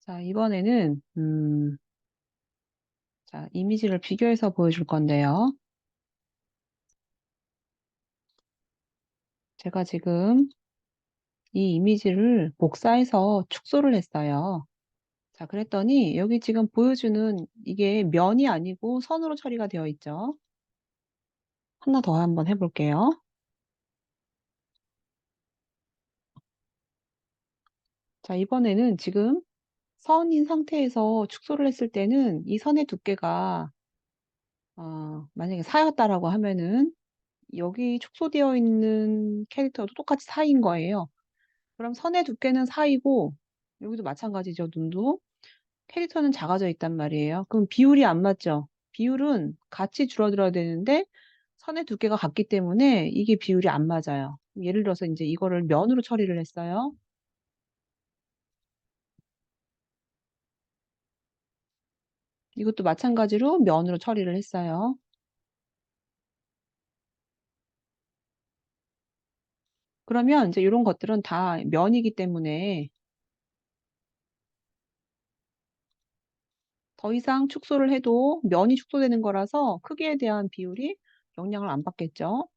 자, 이번에는, 자, 이미지를 비교해서 보여줄 건데요. 제가 지금 이 이미지를 복사해서 축소를 했어요. 자, 그랬더니 여기 지금 보여주는 이게 면이 아니고 선으로 처리가 되어 있죠. 하나 더 한번 해볼게요. 자, 이번에는 지금 선인 상태에서 축소를 했을 때는 이 선의 두께가 만약에 4였다라고 하면은 여기 축소되어 있는 캐릭터도 똑같이 4인 거예요. 그럼 선의 두께는 4이고 여기도 마찬가지죠. 눈도. 캐릭터는 작아져 있단 말이에요. 그럼 비율이 안 맞죠? 비율은 같이 줄어들어야 되는데 선의 두께가 같기 때문에 이게 비율이 안 맞아요. 예를 들어서 이제 이거를 면으로 처리를 했어요. 이것도 마찬가지로 면으로 처리를 했어요. 그러면 이제 이런 것들은 다 면이기 때문에 더 이상 축소를 해도 면이 축소되는 거라서 크기에 대한 비율이 영향을 안 받겠죠.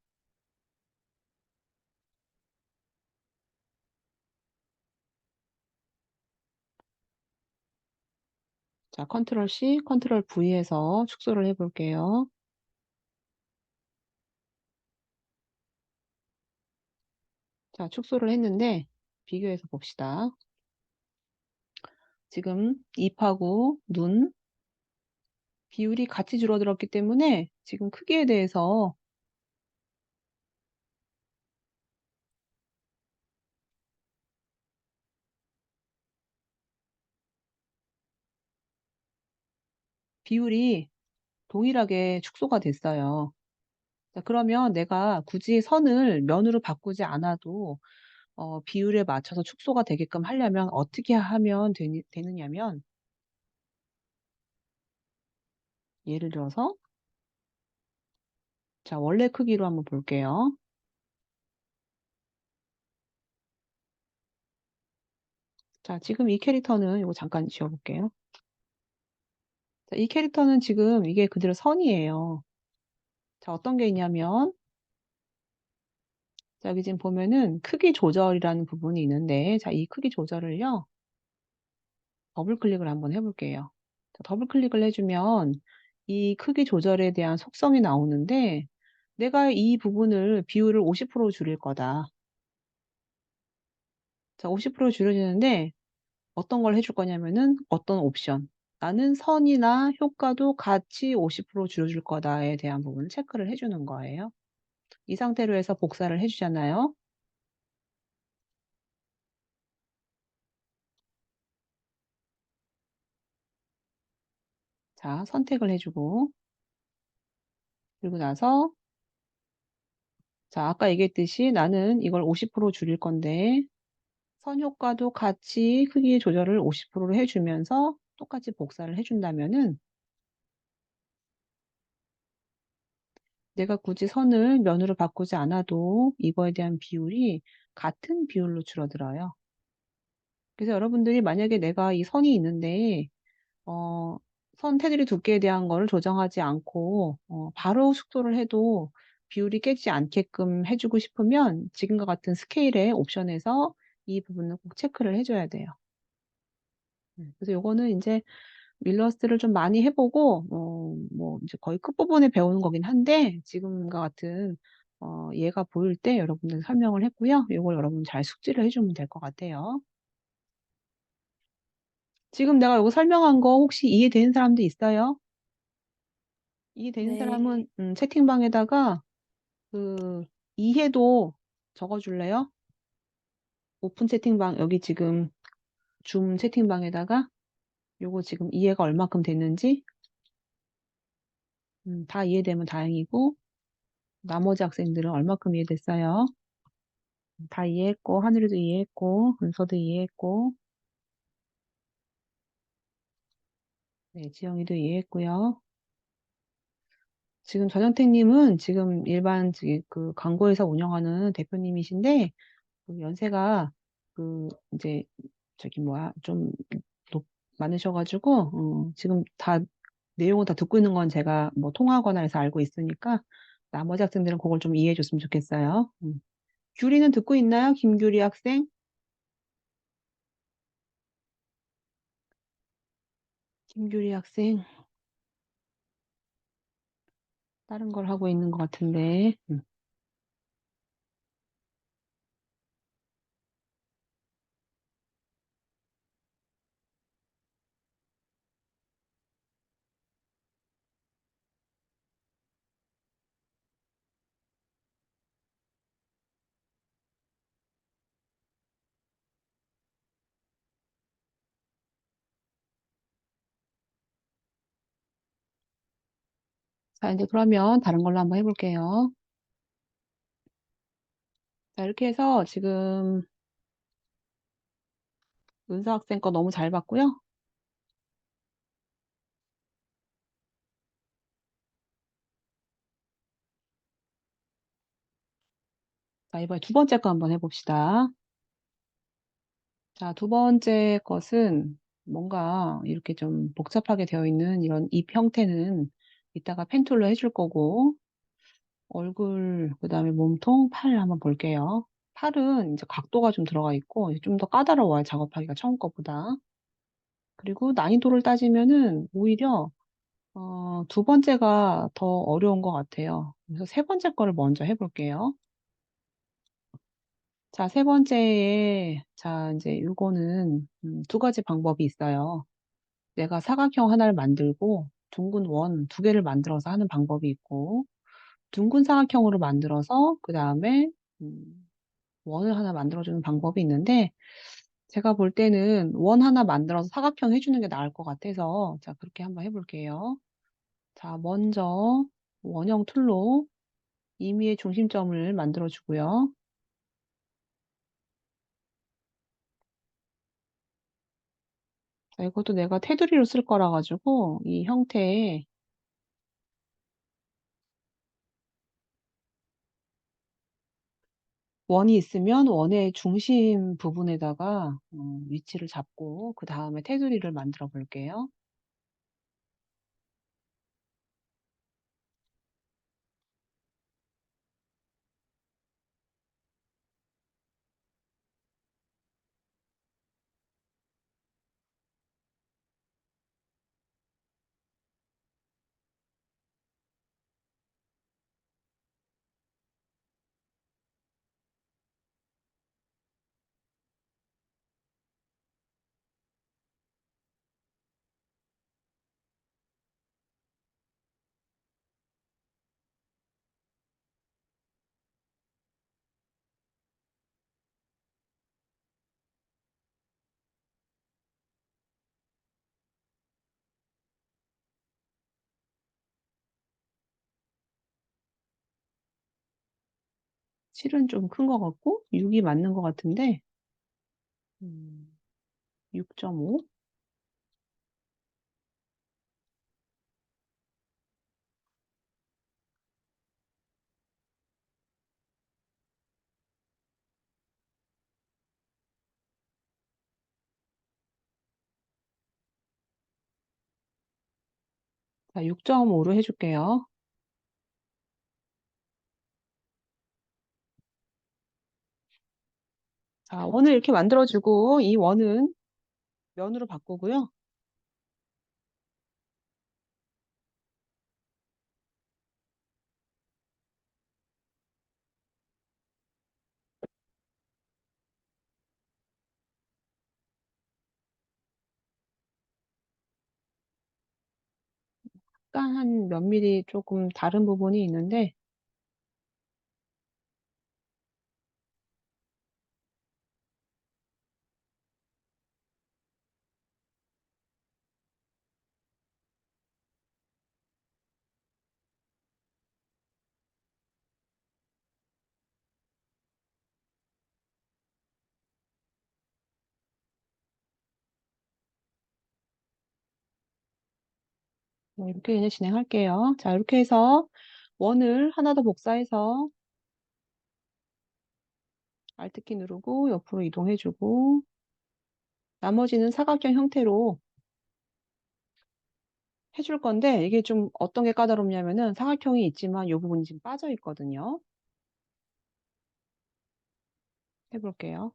자, 컨트롤 C, 컨트롤 V에서 축소를 해볼게요. 자, 축소를 했는데 비교해서 봅시다. 지금 입하고 눈 비율이 같이 줄어들었기 때문에 지금 크기에 대해서 비율이 동일하게 축소가 됐어요. 자, 그러면 내가 굳이 선을 면으로 바꾸지 않아도 비율에 맞춰서 축소가 되게끔 하려면 어떻게 하면 되느냐면 예를 들어서 자, 원래 크기로 한번 볼게요. 자, 지금 이 캐릭터는 이거 잠깐 지워볼게요. 자, 이 캐릭터는 지금 이게 그대로 선이에요. 자, 어떤 게 있냐면 자, 여기 지금 보면은 크기 조절이라는 부분이 있는데 자, 이 크기 조절을요. 더블 클릭을 한번 해볼게요. 자, 더블 클릭을 해주면 이 크기 조절에 대한 속성이 나오는데 내가 이 부분을 비율을 50% 줄일 거다. 자, 50% 줄여지는데 어떤 걸 해줄 거냐면은 어떤 옵션. 나는 선이나 효과도 같이 50% 줄여줄 거다에 대한 부분을 체크를 해주는 거예요. 이 상태로 해서 복사를 해주잖아요. 자, 선택을 해주고 그리고 나서 자, 아까 얘기했듯이 나는 이걸 50% 줄일 건데 선 효과도 같이 크기 조절을 50%로 해주면서 똑같이 복사를 해준다면은 내가 굳이 선을 면으로 바꾸지 않아도 이거에 대한 비율이 같은 비율로 줄어들어요. 그래서 여러분들이 만약에 내가 이 선이 있는데 선 테두리 두께에 대한 거를 조정하지 않고 바로 축소를 해도 비율이 깨지지 않게끔 해주고 싶으면 지금과 같은 스케일의 옵션에서 이 부분을 꼭 체크를 해줘야 돼요. 그래서 요거는 이제 일러스트를 좀 많이 해보고 뭐 이제 거의 끝부분에 배우는 거긴 한데 지금과 같은 얘가 보일 때 여러분들 설명을 했고요. 이걸 여러분 잘 숙지를 해주면 될 것 같아요. 지금 내가 이거 설명한 거 혹시 이해되는 사람도 있어요? 이해되는 사람은 네, 채팅방에다가 그 이해도 적어줄래요? 오픈 채팅방 여기 지금 줌 채팅방에다가 요거 지금 이해가 얼마큼 됐는지 다 이해되면 다행이고 나머지 학생들은 얼마큼 이해됐어요? 다 이해했고, 하늘이도 이해했고, 은서도 이해했고, 네, 지영이도 이해했고요. 지금 전영택님은 지금 일반 그 광고회사 운영하는 대표님이신데, 그 연세가 그 이제 저기 뭐야 좀 많으셔가지고, 지금 다, 내용을 다 듣고 있는 건 제가 뭐 통화하거나 해서 알고 있으니까, 나머지 학생들은 그걸 좀 이해해 줬으면 좋겠어요. 규리는 듣고 있나요? 김규리 학생? 김규리 학생, 다른 걸 하고 있는 것 같은데. 자, 이제 그러면 다른 걸로 한번 해볼게요. 자, 이렇게 해서 지금 은서 학생 거 너무 잘 봤고요. 자, 이번에 두 번째 거 한번 해봅시다. 자, 두 번째 것은 뭔가 이렇게 좀 복잡하게 되어 있는 이런 입 형태는 이따가 펜툴로 해줄 거고, 얼굴, 그 다음에 몸통, 팔 한번 볼게요. 팔은 이제 각도가 좀 들어가 있고, 좀 더 까다로워요, 작업하기가 처음 것보다. 그리고 난이도를 따지면은 오히려, 두 번째가 더 어려운 것 같아요. 그래서 세 번째 거를 먼저 해볼게요. 자, 세 번째에, 자, 이제 요거는 두 가지 방법이 있어요. 내가 사각형 하나를 만들고 둥근 원 두 개를 만들어서 하는 방법이 있고, 둥근 사각형으로 만들어서 그 다음에 원을 하나 만들어주는 방법이 있는데, 제가 볼 때는 원 하나 만들어서 사각형 해주는 게 나을 것 같아서, 자, 그렇게 한번 해볼게요. 자, 먼저 원형 툴로 임의의 중심점을 만들어주고요. 자, 이것도 내가 테두리로 쓸 거라 가지고 이 형태에 원이 있으면 원의 중심 부분에다가 위치를 잡고 그 다음에 테두리를 만들어 볼게요. 실은 좀 큰 것 같고 6이 맞는 것 같은데 6.5? 자, 6.5로 해줄게요. 자, 원을 이렇게 만들어주고 이 원은 면으로 바꾸고요. 약간 한 몇 미리 조금 다른 부분이 있는데 뭐 이렇게 그냥 진행할게요. 자, 이렇게 해서 원을 하나 더 복사해서 Alt키 누르고 옆으로 이동해주고 나머지는 사각형 형태로 해줄 건데 이게 좀 어떤 게 까다롭냐면은 사각형이 있지만 요 부분이 지금 빠져 있거든요. 해 볼게요.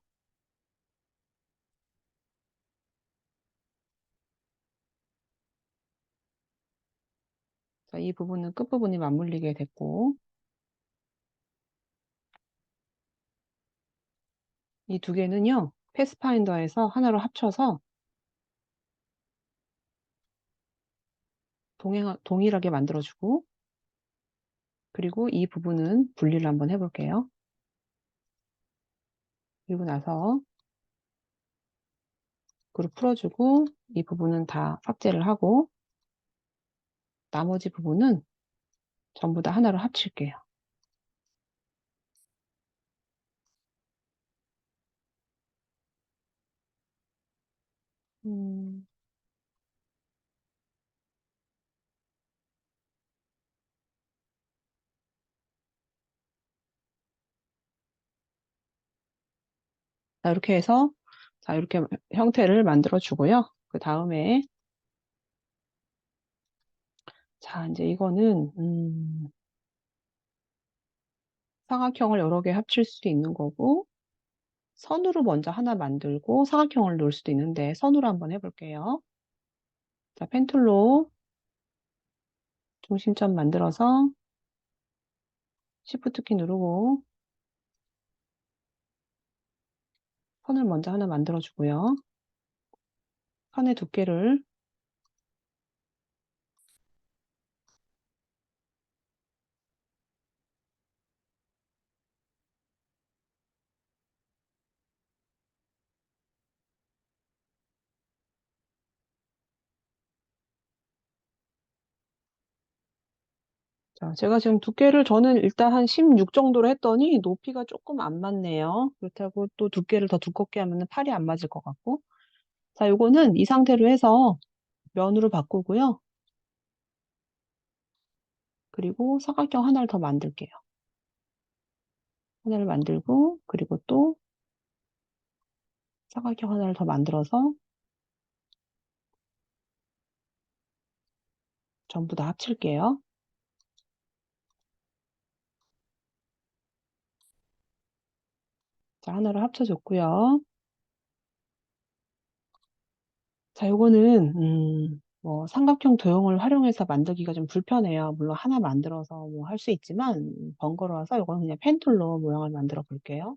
자, 이 부분은 끝부분이 맞물리게 됐고 이 두 개는요. 패스파인더에서 하나로 합쳐서 동일하게 만들어 주고 그리고 이 부분은 분리를 한번 해 볼게요. 그리고 나서 그룹 풀어 주고 이 부분은 다 삭제를 하고 나머지 부분은 전부 다 하나로 합칠게요. 음. 자, 이렇게 해서 자, 이렇게 형태를 만들어 주고요. 그다음에 자, 이제 이거는 사각형을 여러 개 합칠 수도 있는 거고 선으로 먼저 하나 만들고 사각형을 놓을 수도 있는데 선으로 한번 해 볼게요. 자, 펜툴로 중심점 만들어서 Shift 키 누르고 선을 먼저 하나 만들어 주고요. 선의 두께를 자, 제가 지금 두께를 저는 일단 한 16 정도로 했더니 높이가 조금 안 맞네요. 그렇다고 또 두께를 더 두껍게 하면은 팔이 안 맞을 것 같고. 자, 요거는 이 상태로 해서 면으로 바꾸고요. 그리고 사각형 하나를 더 만들게요. 하나를 만들고 그리고 또 사각형 하나를 더 만들어서 전부 다 합칠게요. 자, 하나를 합쳐줬고요. 자, 요거는 뭐 삼각형 도형을 활용해서 만들기가 좀 불편해요. 물론 하나 만들어서 뭐 할 수 있지만 번거로워서 요거는 그냥 펜툴로 모양을 만들어 볼게요.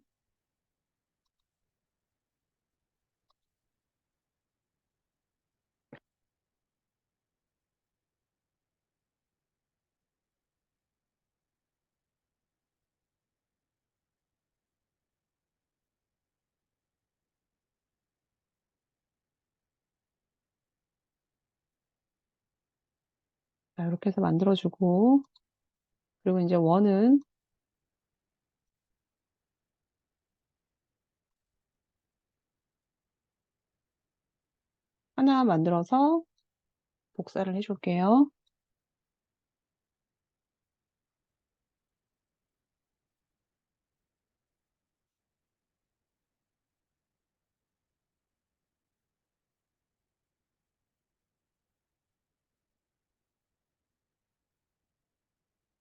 자, 이렇게 해서 만들어주고 그리고 이제 원은 하나 만들어서 복사를 해줄게요.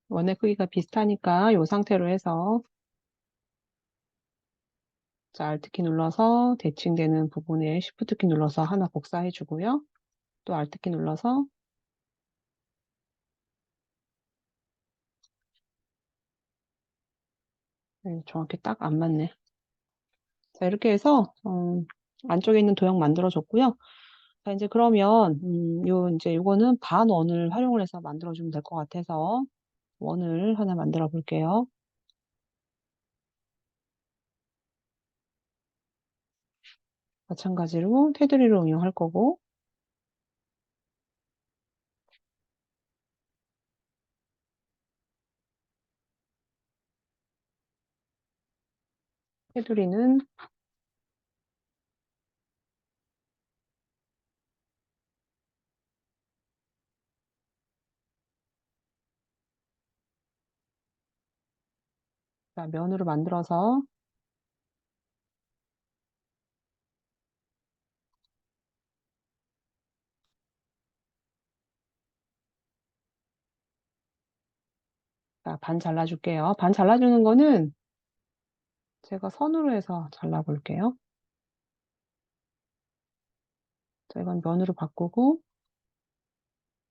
원의 크기가 비슷하니까 이 상태로 해서 자, Alt키 눌러서 대칭되는 부분에 Shift키 눌러서 하나 복사해 주고요. 또 Alt키 눌러서 네, 정확히 딱 안 맞네. 자, 이렇게 해서 안쪽에 있는 도형 만들어 줬고요. 자, 이제 그러면 이제 요거는 반원을 활용을 해서 만들어 주면 될 것 같아서 원을 하나 만들어 볼게요. 마찬가지로 테두리를 응용할 거고 테두리는 자, 면으로 만들어서 자, 반 잘라줄게요. 반 잘라주는 거는 제가 선으로 해서 잘라볼게요. 자, 이건 면으로 바꾸고,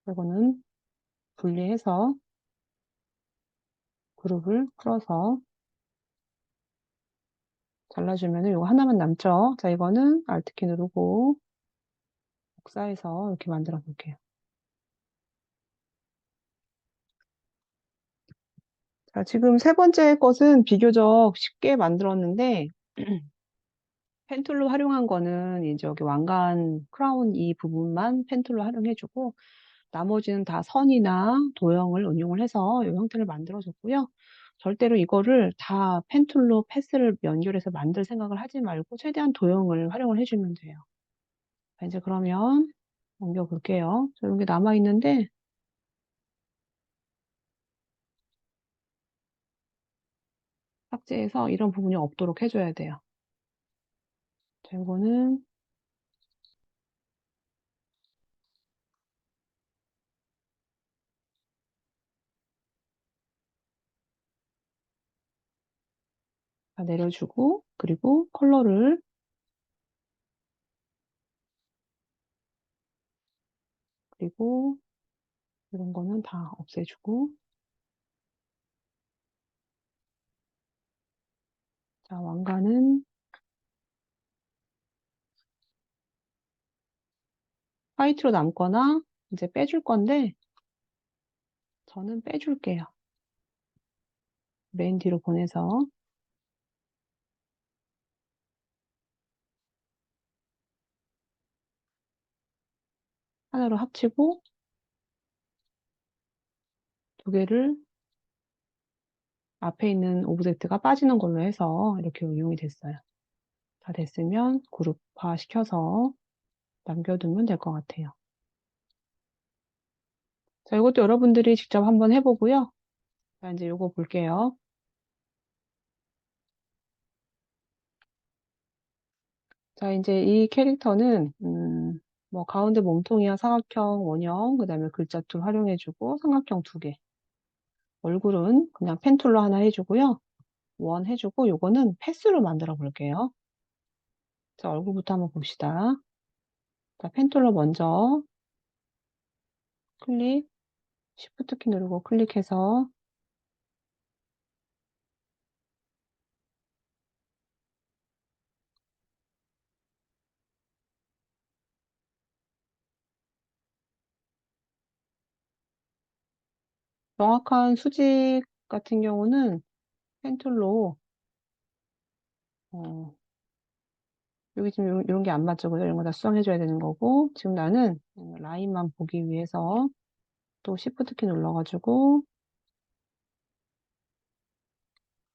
이거는 분리해서 그룹을 풀어서 잘라주면 이거 하나만 남죠? 자, 이거는 Alt키 누르고 복사해서 이렇게 만들어 볼게요. 자, 지금 세 번째 것은 비교적 쉽게 만들었는데, 펜툴로 활용한 거는 이제 여기 왕관 크라운 이 부분만 펜툴로 활용해주고, 나머지는 다 선이나 도형을 응용을 해서 이 형태를 만들어줬고요. 절대로 이거를 다 펜툴로 패스를 연결해서 만들 생각을 하지 말고 최대한 도형을 활용을 해주면 돼요. 자, 이제 그러면 옮겨 볼게요. 이런 게 남아있는데, 삭제해서 이런 부분이 없도록 해줘야 돼요. 자, 이거는 다 내려주고, 그리고 컬러를, 그리고 이런 거는 다 없애주고, 자, 왕관은 화이트로 남거나 이제 빼줄 건데, 저는 빼줄게요. 맨 뒤로 보내서 하나로 합치고 두 개를 앞에 있는 오브젝트가 빠지는 걸로 해서 이렇게 응용이 됐어요. 다 됐으면 그룹화 시켜서 남겨두면 될 것 같아요. 자, 이것도 여러분들이 직접 한번 해보고요. 자, 이제 요거 볼게요. 자, 이제 이 캐릭터는, 뭐, 가운데 몸통이야 사각형, 원형, 그 다음에 글자 툴 활용해주고, 삼각형 두 개. 얼굴은 그냥 펜툴로 하나 해주고요. 원 해주고, 요거는 패스로 만들어 볼게요. 자, 얼굴부터 한번 봅시다. 자, 펜툴로 먼저 클릭, Shift 키 누르고 클릭해서 정확한 수직 같은 경우는 펜툴로, 어, 여기 지금 이런 게 안 맞죠? 그죠? 이런 거 다 수정해줘야 되는 거고, 지금 나는 라인만 보기 위해서 또 Shift 키 눌러가지고,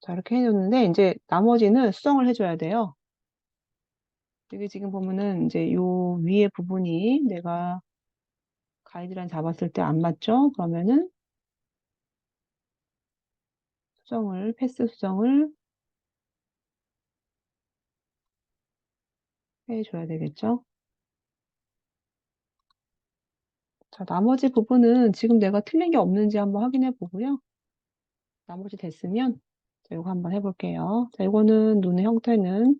자, 이렇게 해줬는데, 이제 나머지는 수정을 해줘야 돼요. 여기 지금 보면은 이제 요 위에 부분이 내가 가이드라인 잡았을 때 안 맞죠? 그러면은 수정을, 패스 수정을 해줘야 되겠죠? 자, 나머지 부분은 지금 내가 틀린 게 없는지 한번 확인해 보고요. 나머지 됐으면, 자, 이거 한번 해볼게요. 자, 이거는 눈의 형태는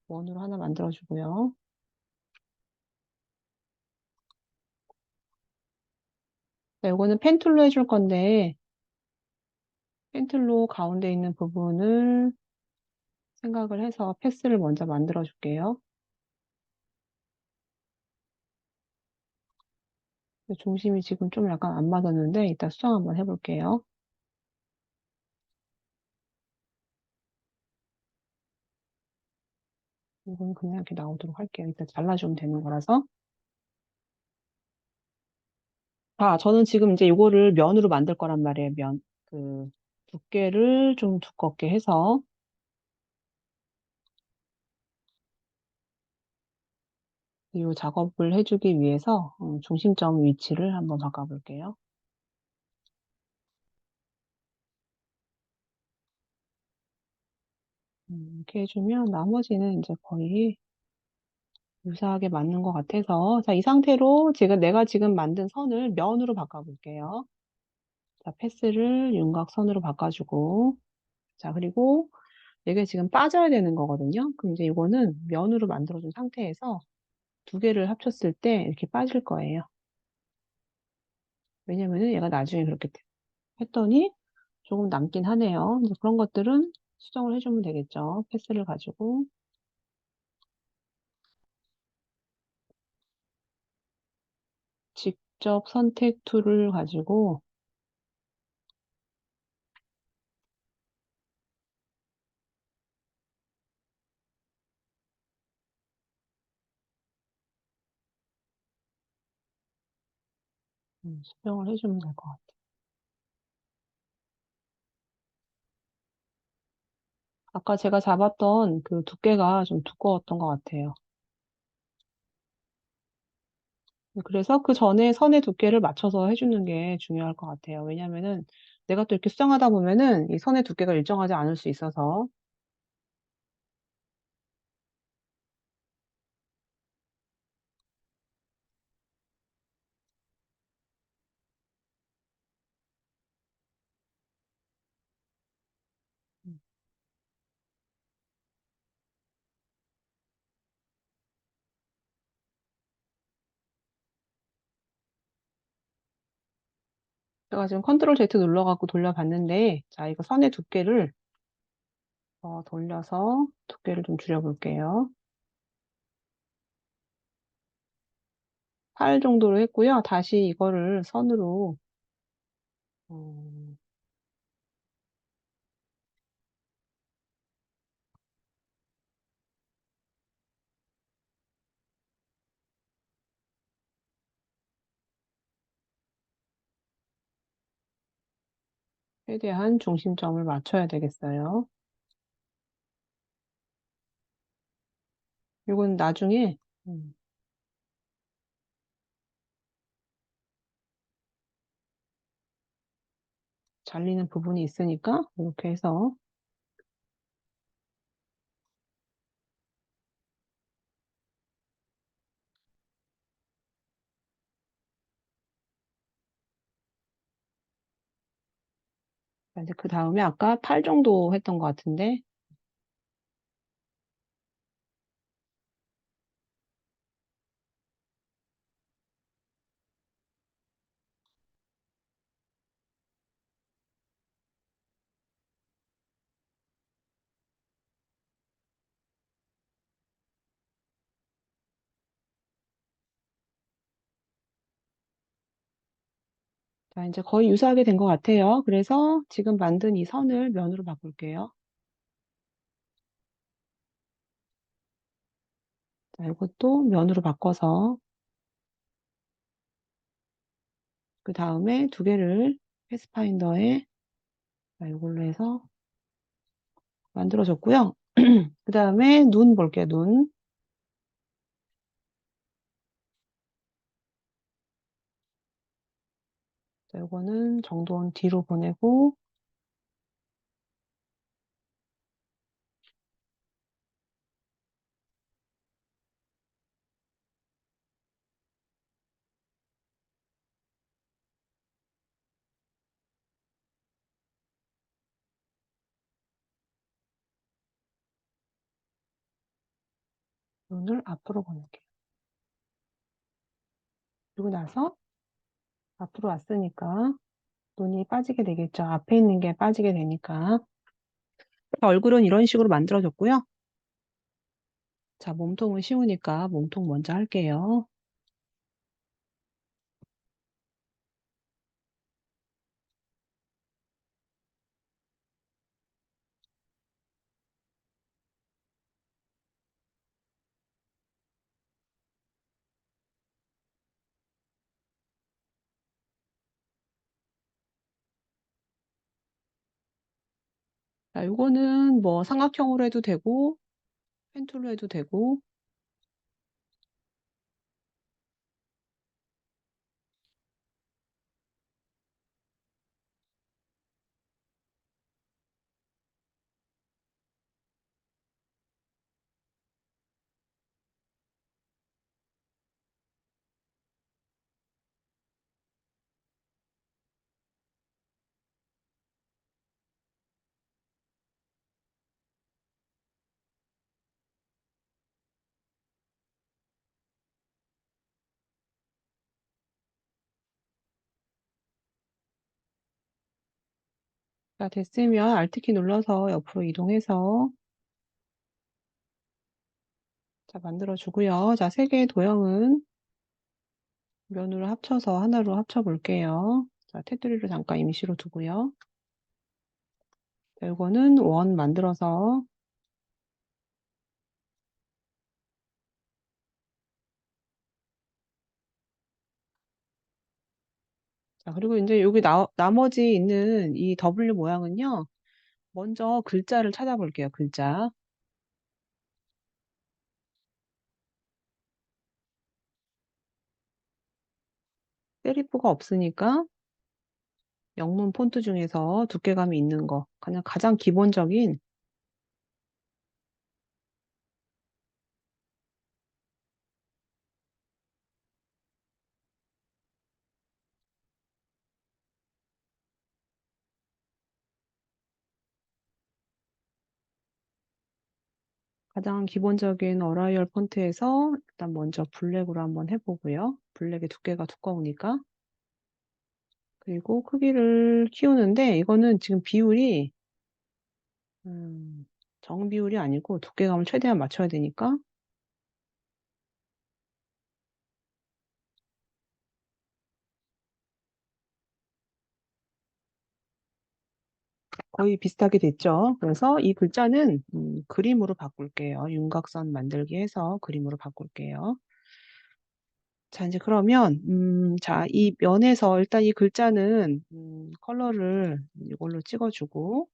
원으로 하나 만들어주고요. 자, 이거는 펜툴로 해줄 건데, 펜툴로 가운데 있는 부분을 생각을 해서 패스를 먼저 만들어 줄게요. 중심이 지금 좀 약간 안 맞았는데, 이따 수정 한번 해볼게요. 이건 그냥 이렇게 나오도록 할게요. 이따 잘라주면 되는 거라서. 아, 저는 지금 이제 이거를 면으로 만들 거란 말이에요. 면. 두께를 좀 두껍게 해서, 이 작업을 해주기 위해서 중심점 위치를 한번 바꿔볼게요. 이렇게 해주면 나머지는 이제 거의 유사하게 맞는 것 같아서 자, 이 상태로 내가 지금 만든 선을 면으로 바꿔볼게요. 자, 패스를 윤곽선으로 바꿔주고, 자, 그리고 이게 지금 빠져야 되는 거거든요. 그럼 이제 이거는 면으로 만들어준 상태에서 두 개를 합쳤을 때 이렇게 빠질 거예요. 왜냐면은 얘가 나중에 그렇게 했더니 조금 남긴 하네요. 이제 그런 것들은 수정을 해주면 되겠죠. 패스를 가지고. 직접 선택 툴을 가지고 수정을 해주면 될 것 같아요. 아까 제가 잡았던 그 두께가 좀 두꺼웠던 것 같아요. 그래서 그 전에 선의 두께를 맞춰서 해주는 게 중요할 것 같아요. 왜냐면은 내가 또 이렇게 수정하다 보면은 이 선의 두께가 일정하지 않을 수 있어서. 제가 지금 컨트롤 Z 눌러갖고 돌려봤는데, 자, 이거 선의 두께를 돌려서 두께를 좀 줄여볼게요. 8 정도로 했고요. 다시 이거를 선으로 어, 최대한 중심점을 맞춰야 되겠어요. 이건 나중에 음, 잘리는 부분이 있으니까 이렇게 해서 이제 그 다음에 아까 8 정도 했던 것 같은데 자, 이제 거의 유사하게 된 것 같아요. 그래서 지금 만든 이 선을 면으로 바꿀게요. 자, 이것도 면으로 바꿔서 그 다음에 두 개를 패스파인더에 자, 이걸로 해서 만들어줬고요. 그 다음에 눈 볼게요. 눈. 자, 이거는 정돈 뒤로 보내고 눈을 앞으로 보낼게요. 그리고 나서 앞으로 왔으니까 눈이 빠지게 되겠죠. 앞에 있는 게 빠지게 되니까. 얼굴은 이런 식으로 만들어줬고요. 자, 몸통은 쉬우니까 몸통 먼저 할게요. 자, 이거는 뭐 삼각형으로 해도 되고 펜툴로 해도 되고 자, 됐으면 Alt키 눌러서 옆으로 이동해서 자, 만들어주고요. 자, 세 개의 도형은 면으로 합쳐서 하나로 합쳐볼게요. 자, 테두리를 잠깐 임시로 두고요. 자, 이거는 원 만들어서 자, 그리고 이제 여기 나머지 있는 이 W 모양은요. 먼저 글자를 찾아볼게요. 글자. 세리프가 없으니까 영문 폰트 중에서 두께감이 있는 거. 그냥 가장 기본적인 가장 기본적인 어라이얼 폰트에서 일단 먼저 블랙으로 한번 해보고요. 블랙의 두께가 두꺼우니까. 그리고 크기를 키우는데 이거는 지금 비율이 정 비율이 아니고 두께감을 최대한 맞춰야 되니까 거의 비슷하게 됐죠. 그래서 이 글자는 그림으로 바꿀게요. 윤곽선 만들기 해서 그림으로 바꿀게요. 자, 이제 그러면 자, 이 면에서 일단 이 글자는 컬러를 이걸로 찍어주고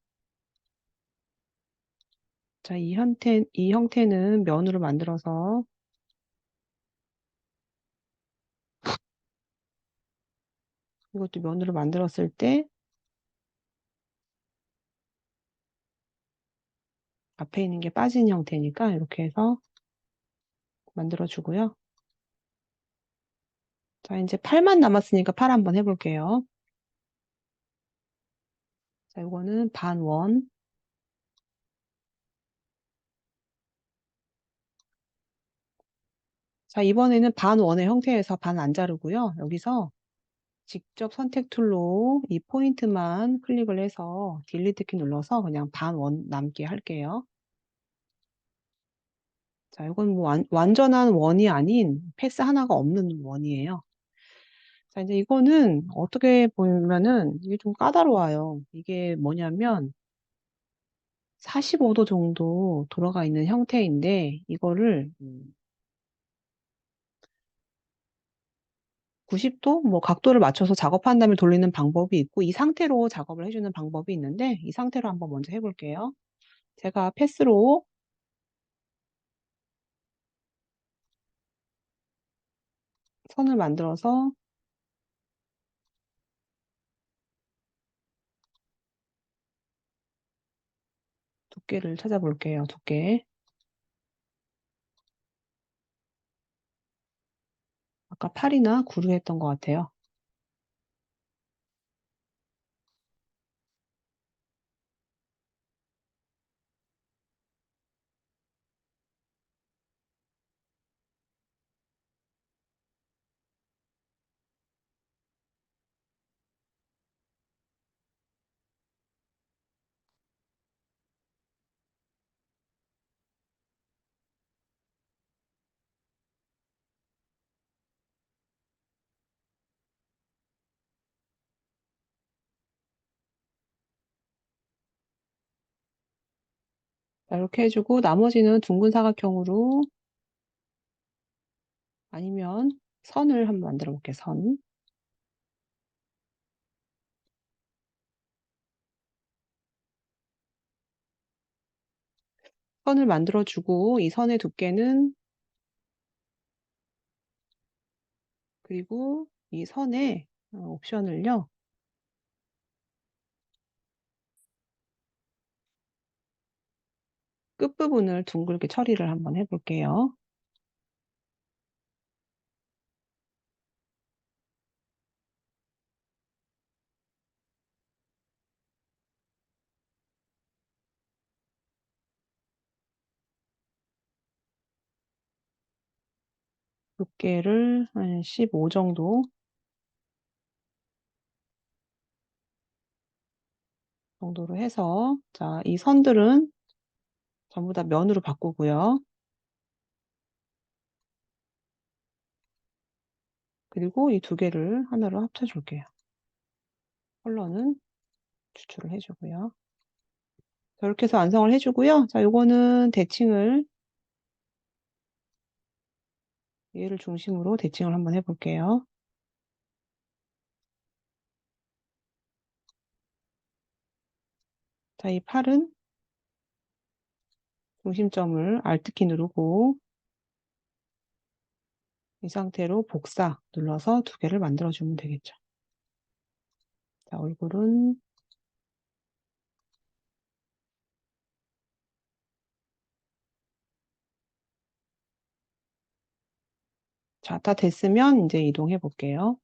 자, 이 형태는 면으로 만들어서 이것도 면으로 만들었을 때 앞에 있는 게 빠진 형태니까 이렇게 해서 만들어주고요. 자, 이제 팔만 남았으니까 팔 한번 해볼게요. 자, 이거는 반원. 자, 이번에는 반원의 형태에서 반 안 자르고요. 여기서 직접 선택 툴로 이 포인트만 클릭을 해서 딜리트 키 눌러서 그냥 반원 남게 할게요. 자, 이건 뭐 완전한 원이 아닌 패스 하나가 없는 원이에요. 자, 이제 이거는 어떻게 보면은 이게 좀 까다로워요. 이게 뭐냐면 45도 정도 돌아가 있는 형태인데 이거를 90도 뭐 각도를 맞춰서 작업한 다음에 돌리는 방법이 있고 이 상태로 작업을 해주는 방법이 있는데 이 상태로 한번 먼저 해볼게요. 제가 패스로 선을 만들어서 두께를 찾아볼게요. 두께. 아까 8이나 9로 했던 것 같아요. 자, 이렇게 해주고 나머지는 둥근 사각형으로 아니면 선을 한번 만들어 볼게요. 선. 선을 만들어주고 이 선의 두께는 그리고 이 선의 옵션을요. 끝부분을 둥글게 처리를 한번 해볼게요. 두께를 한 15 정도 정도로 해서, 자, 이 선들은 전부 다 면으로 바꾸고요. 그리고 이 두 개를 하나로 합쳐줄게요. 컬러는 추출을 해주고요. 이렇게 해서 완성을 해주고요. 자, 요거는 대칭을, 얘를 중심으로 대칭을 한번 해볼게요. 자, 이 팔은 중심점을 Alt키 누르고 이 상태로 복사 눌러서 두 개를 만들어주면 되겠죠. 자, 얼굴은 자, 다 됐으면 이제 이동해 볼게요.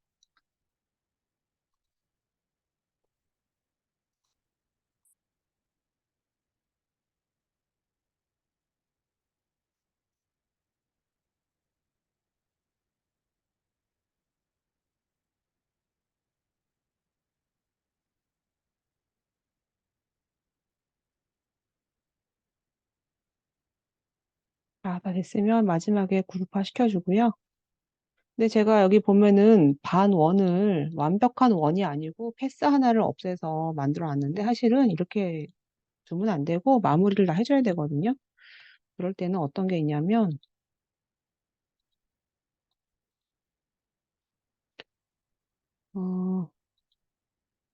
자, 다 됐으면 마지막에 그룹화 시켜주고요. 근데 제가 여기 보면은 반원을 완벽한 원이 아니고 패스 하나를 없애서 만들어 놨는데 사실은 이렇게 두면 안 되고 마무리를 다 해줘야 되거든요. 그럴 때는 어떤 게 있냐면 어,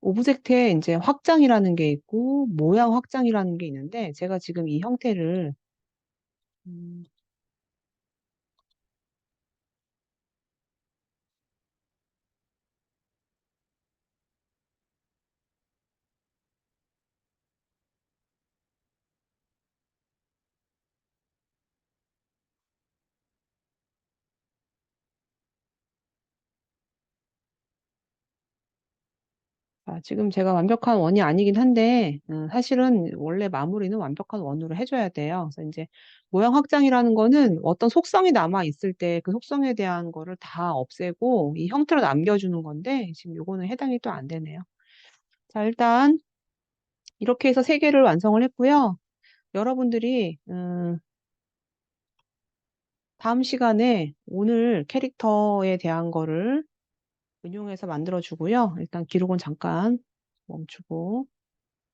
오브젝트에 이제 확장이라는 게 있고 모양 확장이라는 게 있는데 제가 지금 이 형태를 음, 지금 제가 완벽한 원이 아니긴 한데, 사실은 원래 마무리는 완벽한 원으로 해줘야 돼요. 그래서 이제 모양 확장이라는 거는 어떤 속성이 남아 있을 때 그 속성에 대한 거를 다 없애고 이 형태로 남겨주는 건데, 지금 요거는 해당이 또 안 되네요. 자, 일단 이렇게 해서 세 개를 완성을 했고요. 여러분들이, 다음 시간에 오늘 캐릭터에 대한 거를 응용해서 만들어 주고요. 일단 기록은 잠깐 멈추고.